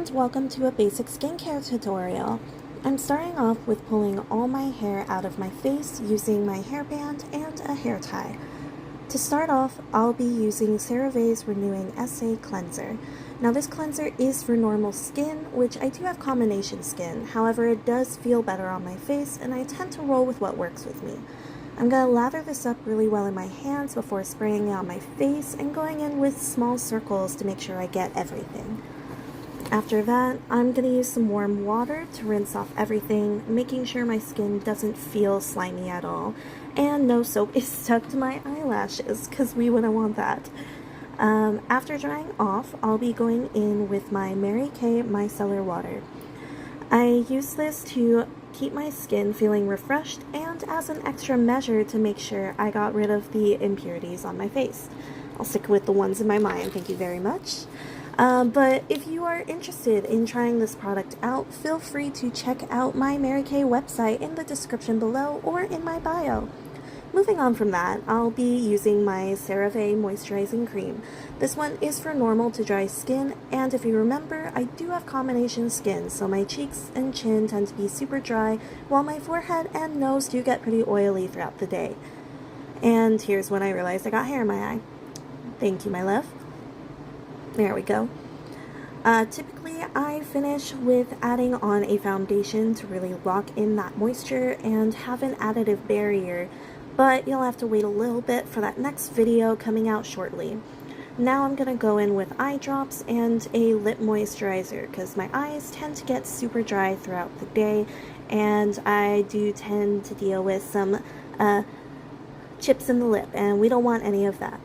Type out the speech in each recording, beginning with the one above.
and welcome to a basic skincare tutorial. I'm starting off with pulling all my hair out of my face using my hairband and a hair tie. To start off, I'll be using CeraVe's Renewing SA Cleanser. Now this cleanser is for normal skin, which I do have combination skin, however it does feel better on my face and I tend to roll with what works with me. I'm going to lather this up really well in my hands before spraying it on my face and going in with small circles to make sure I get everything. After that, I'm going to use some warm water to rinse off everything, making sure my skin doesn't feel slimy at all, and no soap is stuck to my eyelashes, because we wouldn't want that. After drying off, I'll be going in with my Mary Kay Micellar Water. I use this to keep my skin feeling refreshed and as an extra measure to make sure I got rid of the impurities on my face. I'll stick with the ones in my mind, thank you very much. But if you are interested in trying this product out, feel free to check out my Mary Kay website in the description below or in my bio. Moving on from that, I'll be using my CeraVe Moisturizing Cream. This one is for normal to dry skin, and if you remember, I do have combination skin, so my cheeks and chin tend to be super dry, while my forehead and nose do get pretty oily throughout the day. And here's when I realized I got hair in my eye. Thank you, my love. There we go. Typically, I finish with adding on a foundation to really lock in that moisture and have an additive barrier, but you'll have to wait a little bit for that next video coming out shortly. Now I'm going to go in with eye drops and a lip moisturizer because my eyes tend to get super dry throughout the day, and I do tend to deal with some chips in the lip, and we don't want any of that.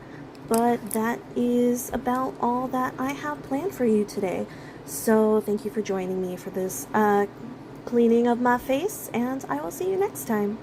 But that is about all that I have planned for you today. So thank you for joining me for this cleaning of my face, and I will see you next time.